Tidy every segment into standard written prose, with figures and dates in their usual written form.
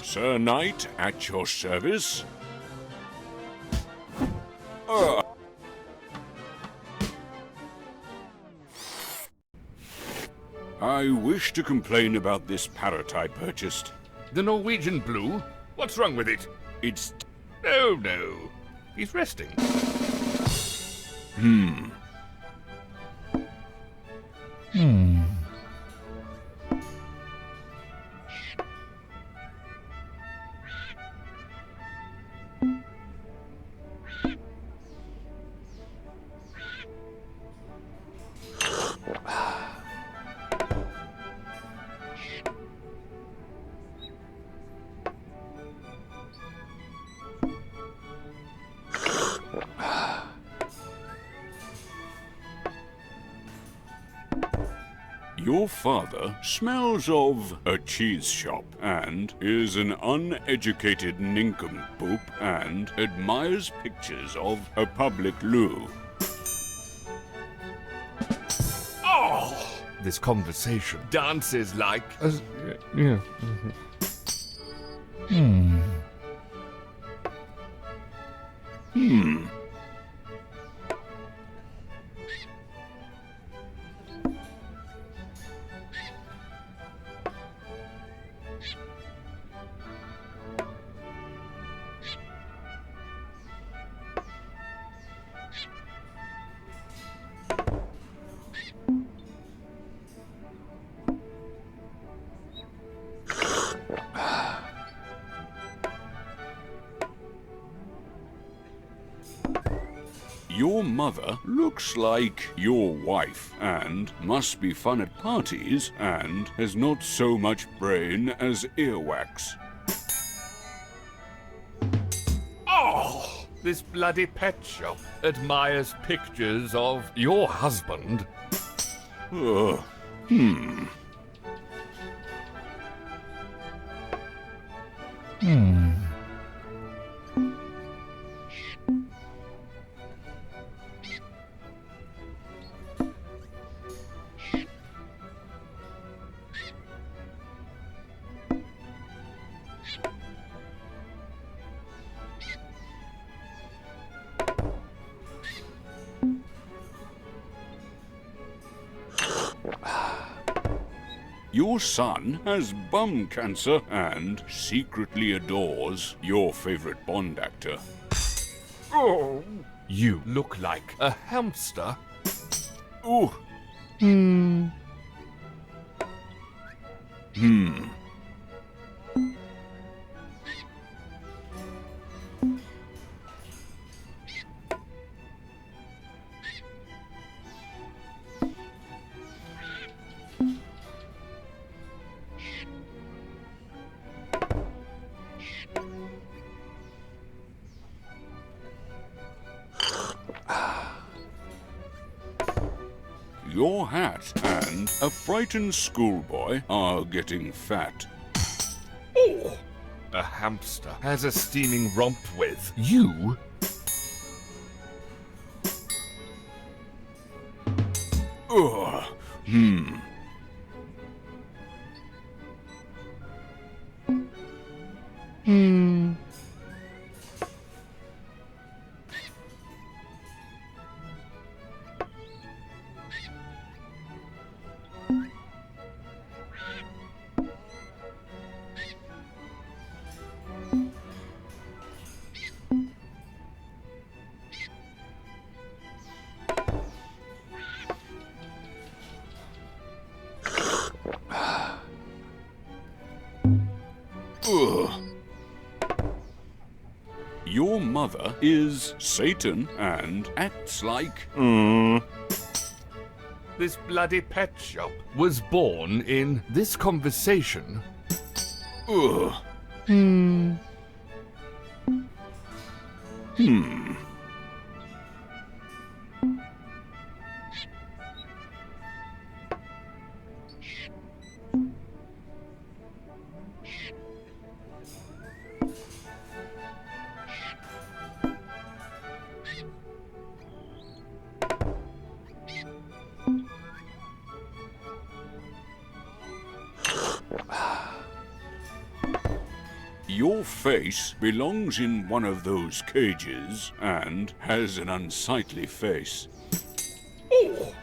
Sir Knight, at your service. I wish to complain about this parrot I purchased. The Norwegian blue? What's wrong with it? It's... Oh, no. He's resting. Your father smells of a cheese shop and is an uneducated nincompoop and admires pictures of a public loo. Oh! This conversation dances like... Yeah. Your mother looks like your wife and must be fun at parties and has not so much brain as earwax. Oh! This bloody pet shop admires pictures of your husband. Your son has bum cancer and secretly adores your favorite Bond actor. Oh! You look like a hamster. Ooh. Your hat and a frightened schoolboy are getting fat. Oh! A hamster has a steaming romp with you? Ugh. Ugh. Your mother is Satan and acts like... This bloody pet shop was born in this conversation. Ugh. Your face belongs in one of those cages and has an unsightly face. Oh!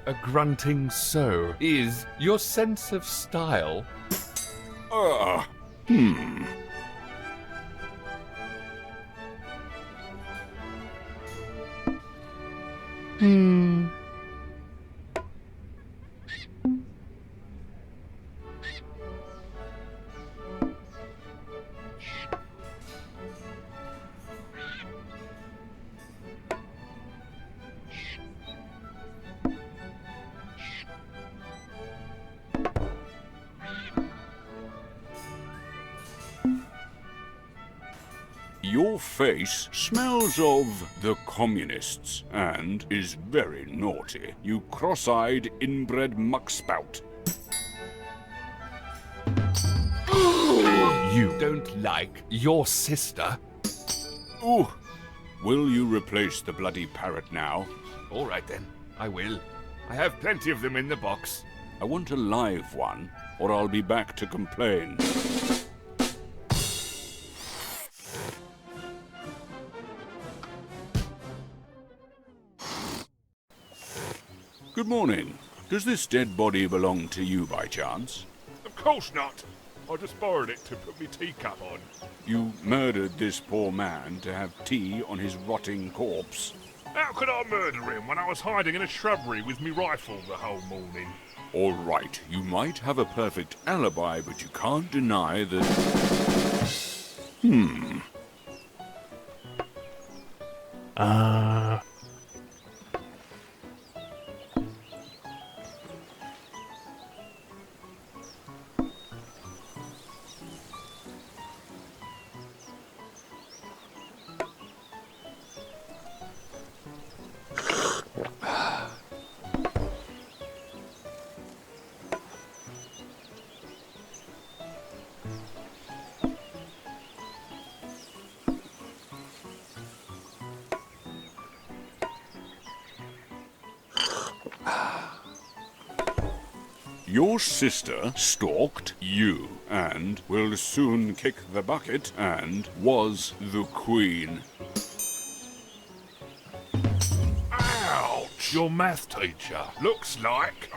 A grunting so is your sense of style. Hmm. Your face smells of the communists and is very naughty, you cross-eyed inbred muckspout. You don't like your sister? Ooh, will you replace the bloody parrot now? All right then, I will. I have plenty of them in the box. I want a live one, or I'll be back to complain. Good morning. Does this dead body belong to you by chance? Of course not. I just borrowed it to put my teacup on. You murdered this poor man to have tea on his rotting corpse. How could I murder him when I was hiding in a shrubbery with me rifle the whole morning? All right, you might have a perfect alibi, but you can't deny that... Your sister stalked you and will soon kick the bucket and was the queen. Ouch! Your math teacher looks like...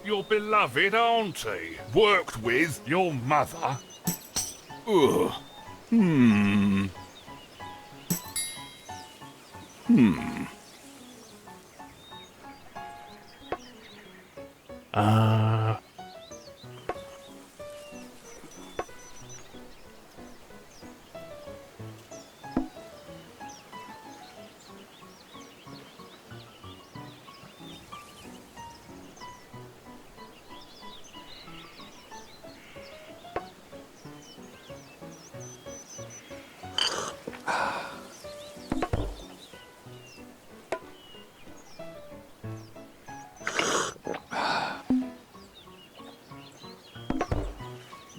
Your beloved auntie worked with your mother. Ugh.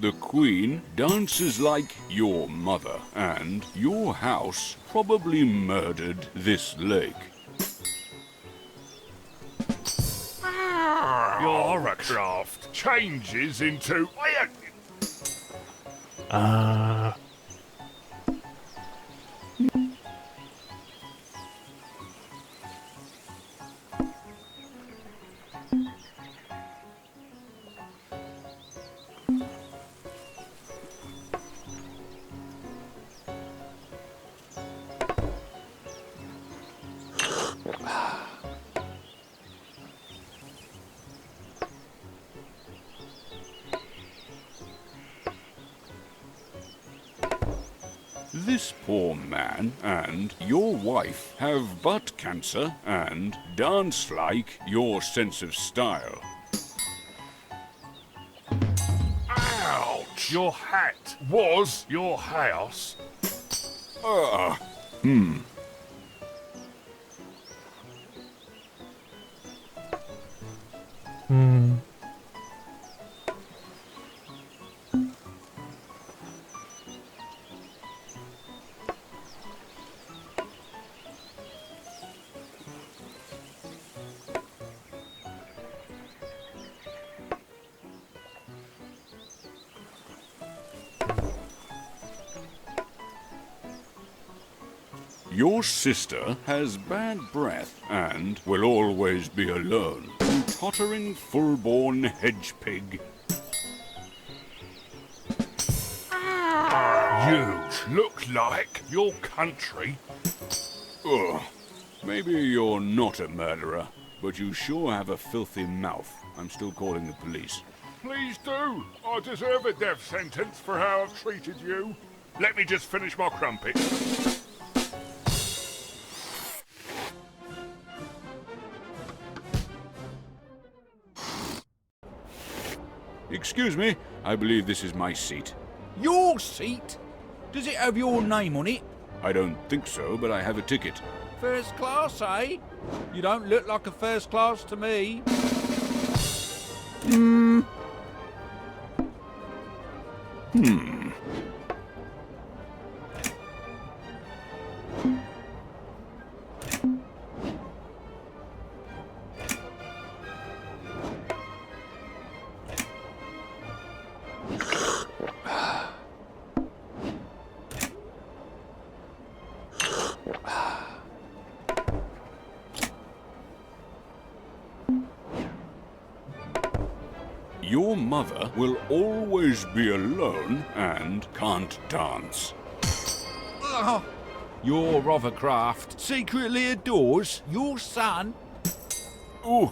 The queen dances like your mother, and your house probably murdered this lake. Your horrorcraft changes into... This poor man and your wife have butt cancer and dance like your sense of style. Ouch! Your hat was your house. Your sister has bad breath and will always be alone. You tottering full-born hedge pig. You look like your country. Ugh. Maybe you're not a murderer, but you sure have a filthy mouth. I'm still calling the police. Please do. I deserve a death sentence for how I've treated you. Let me just finish my crumpet. Excuse me, I believe this is my seat. Your seat? Does it have your name on it? I don't think so, but I have a ticket. First class, eh? You don't look like a first class to me. Your mother will always be alone and can't dance. Your Rovercraft secretly adores your son. Ooh.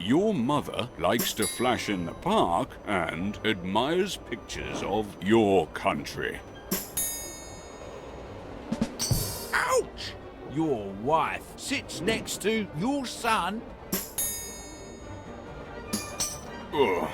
Your mother likes to flash in the park and admires pictures of your country. Ouch! Your wife sits next to your son. Ugh.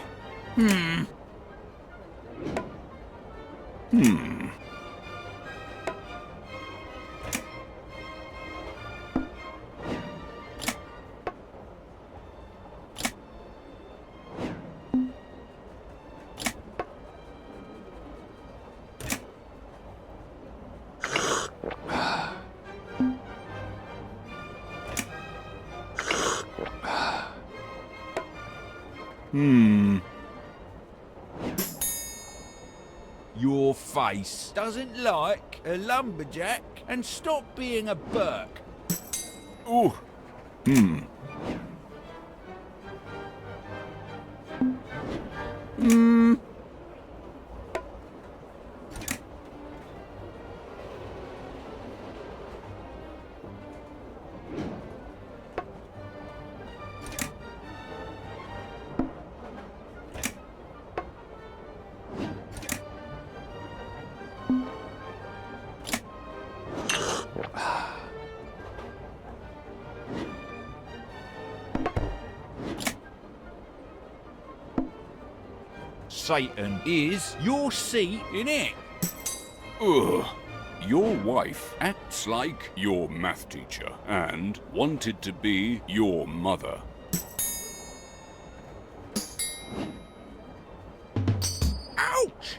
Your face doesn't like a lumberjack, and stop being a Burke. Ooh. Satan is your seat in it. Ugh. Your wife acts like your math teacher and wanted to be your mother. Ouch!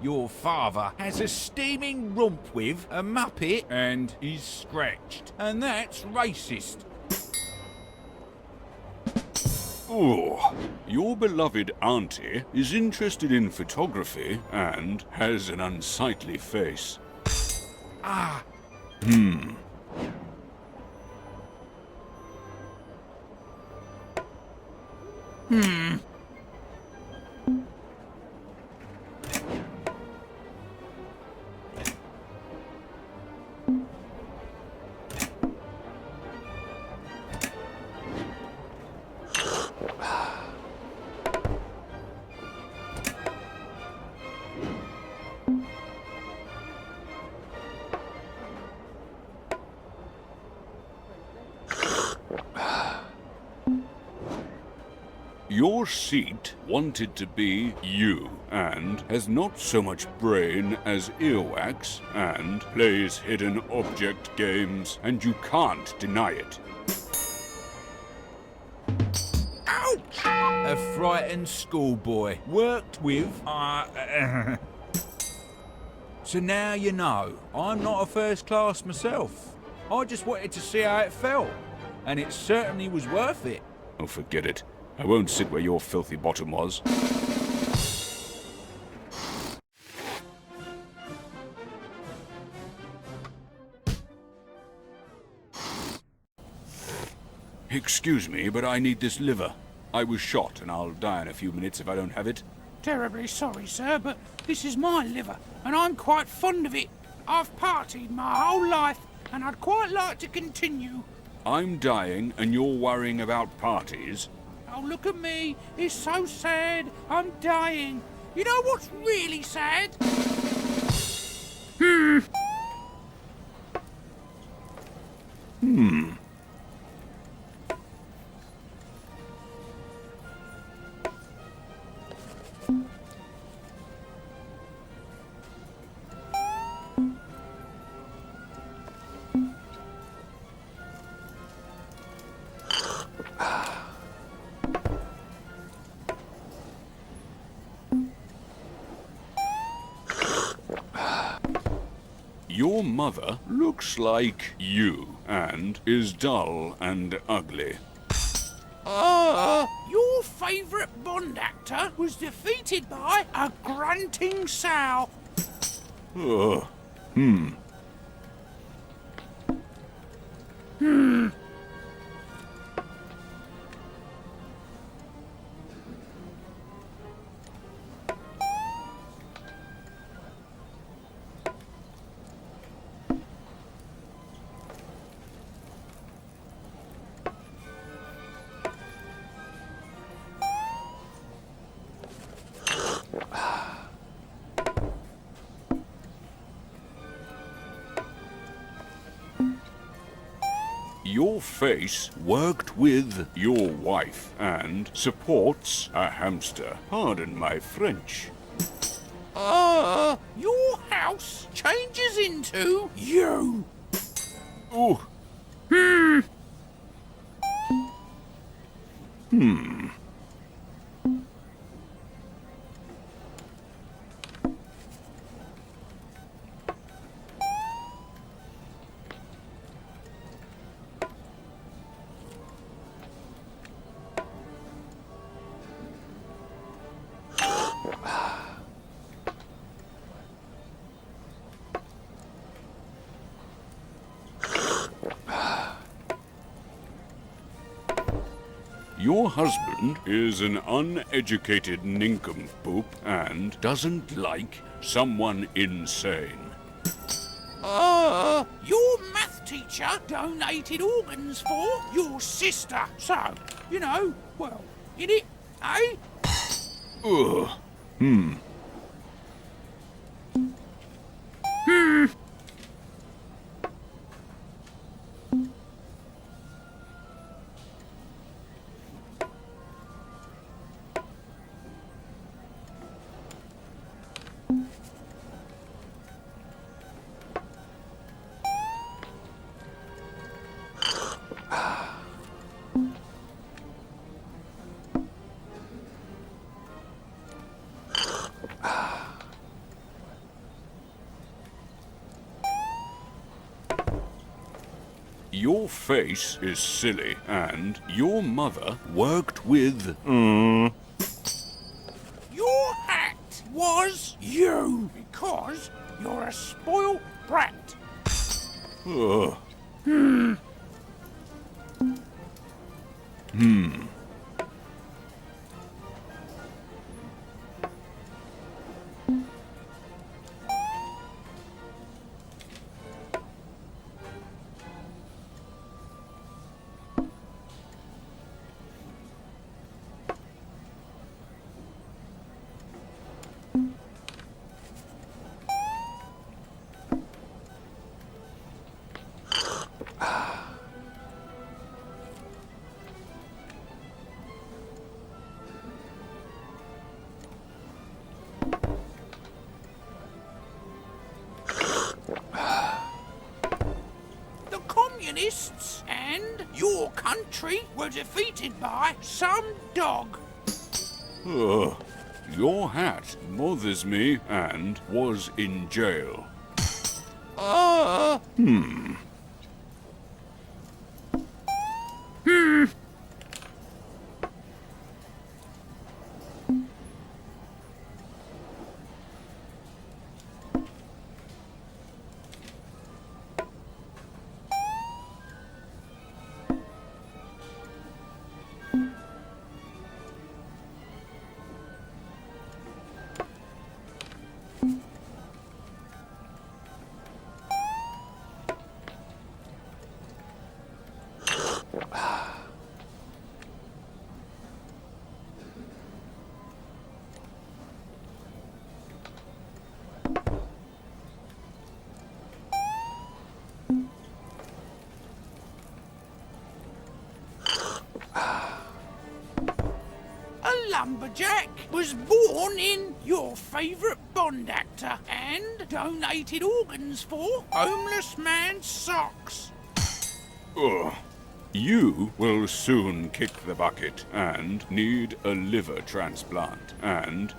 Your father has a steaming rump with a muppet and is scratched. And that's racist. Oh, your beloved auntie is interested in photography and has an unsightly face. Ah, Your seat wanted to be you, and has not so much brain as earwax, and plays hidden object games, and you can't deny it. ouch! A frightened schoolboy worked with. So now you know, I'm not a first class myself. I just wanted to see how it felt, and it certainly was worth it. Oh, forget it. I won't sit where your filthy bottom was. Excuse me, but I need this liver. I was shot, and I'll die in a few minutes if I don't have it. Terribly sorry, sir, but this is my liver, and I'm quite fond of it. I've partied my whole life, and I'd quite like to continue. I'm dying, and you're worrying about parties? Oh, look at me. It's so sad. I'm dying. You know what's really sad? Your mother looks like you, and is dull and ugly. Your favourite Bond actor was defeated by a grunting sow. Ugh. Your face worked with your wife and supports a hamster. Pardon my French. Your house changes into you. Oh. Your husband is an uneducated nincompoop and doesn't like someone insane. Your math teacher donated organs for your sister. So, you know, well, in it, eh? Ugh. your face is silly, and your mother worked with... Your hat was you, because you're a spoilt brat. Ugh. The communists and your country were defeated by some dog. Ugh. Your hat bothers me and was in jail. A lumberjack was born in your favourite Bond actor and donated organs for homeless man's socks. Ugh. You will soon kick the bucket and need a liver transplant and...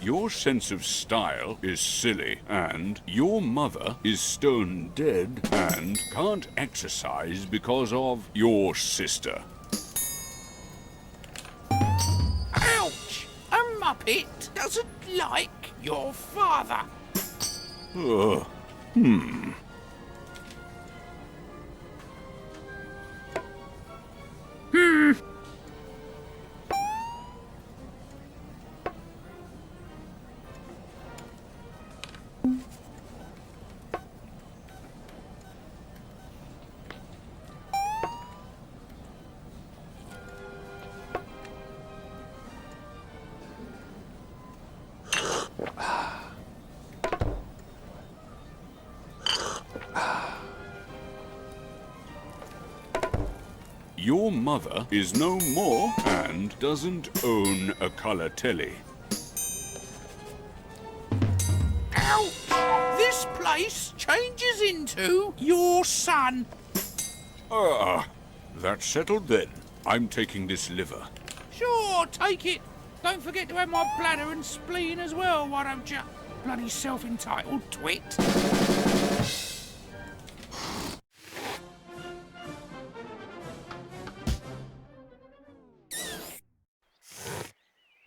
Your sense of style is silly, and your mother is stone dead and can't exercise because of your sister. Ouch! A muppet doesn't like your father. Ugh. Your mother is no more and doesn't own a color telly. Ouch! This place changes into your son. That's settled then. I'm taking this liver. Sure, take it. Don't forget to have my bladder and spleen as well, why don't you? Bloody self-entitled twit.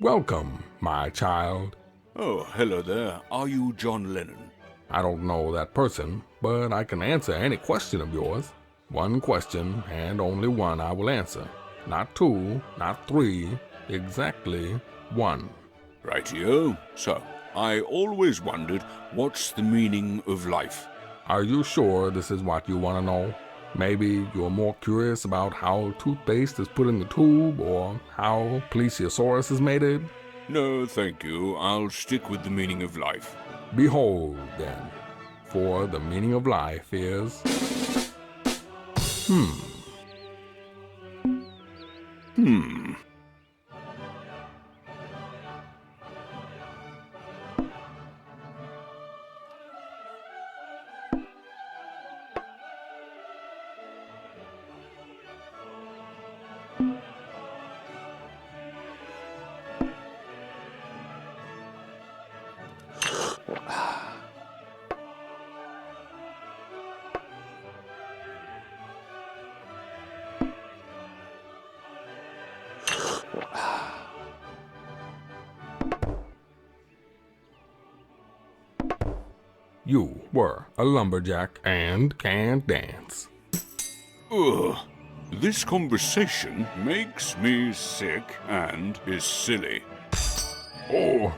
Welcome, my child. Oh, hello there. Are you John Lennon? I don't know that person, but I can answer any question of yours. One question, and only one I will answer. Not two, not three, exactly one. Rightio. So, I always wondered, what's the meaning of life? Are you sure this is what you want to know? Maybe you're more curious about how toothpaste is put in the tube or how plesiosaurus is mated? No, thank you. I'll stick with the meaning of life. Behold, then, for the meaning of life is... You were a lumberjack and can't dance. Ugh. This conversation makes me sick and is silly. Oh,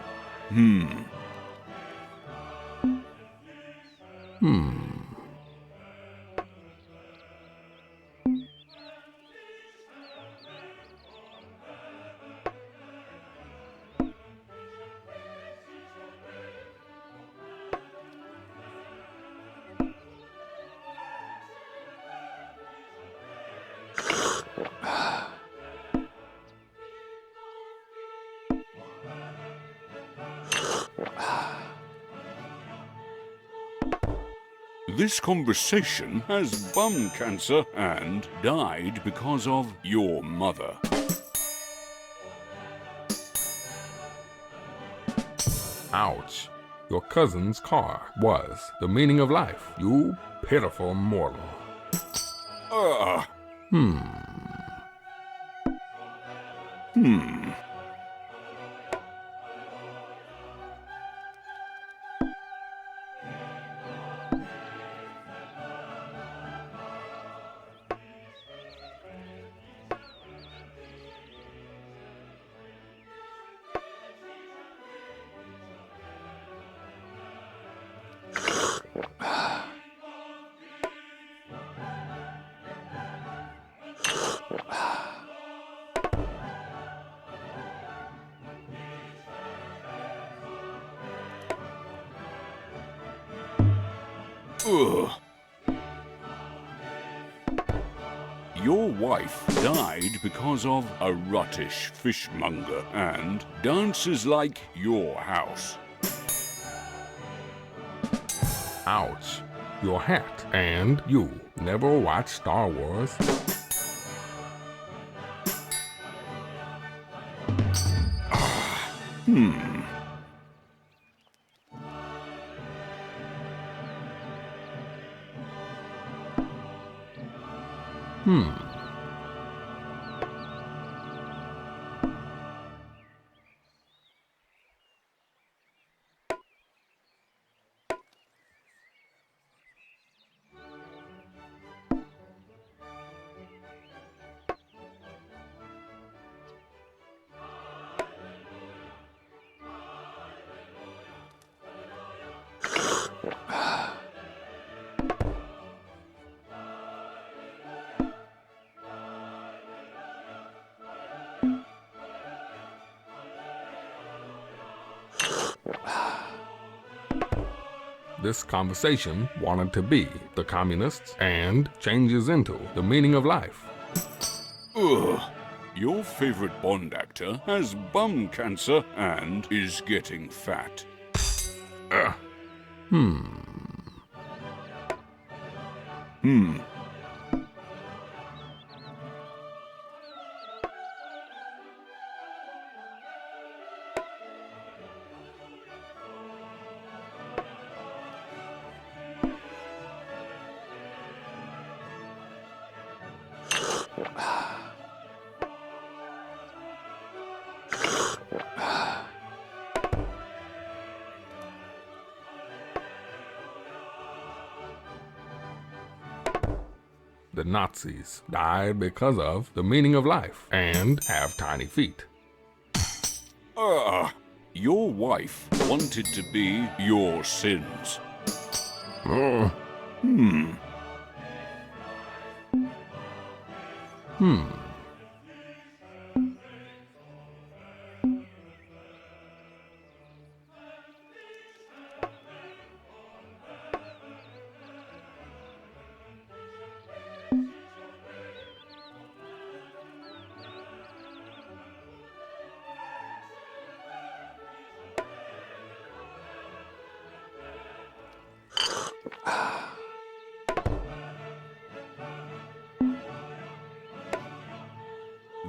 This conversation has bum cancer and died because of your mother. ouch. Your cousin's car was the meaning of life, you pitiful mortal. Ugh. Your wife died because of a ruttish fishmonger and dances like your house. Ouch. Your hat and you never watched Star Wars. This conversation wanted to be the communists and changes into the meaning of life. Ugh. Your favorite Bond actor has bum cancer and is getting fat. The Nazis died because of the meaning of life and have tiny feet. Your wife wanted to be your sins.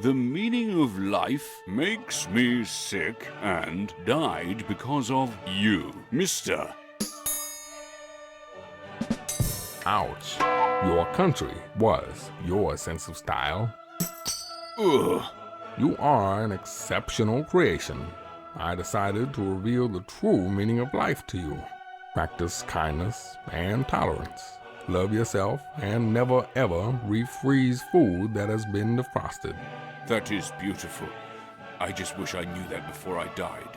The meaning of life makes me sick and died because of you, mister. Ouch. Your country was your sense of style. Ugh. You are an exceptional creation. I decided to reveal the true meaning of life to you. Practice kindness and tolerance. Love yourself and never ever refreeze food that has been defrosted. That is beautiful. I just wish I knew that before I died.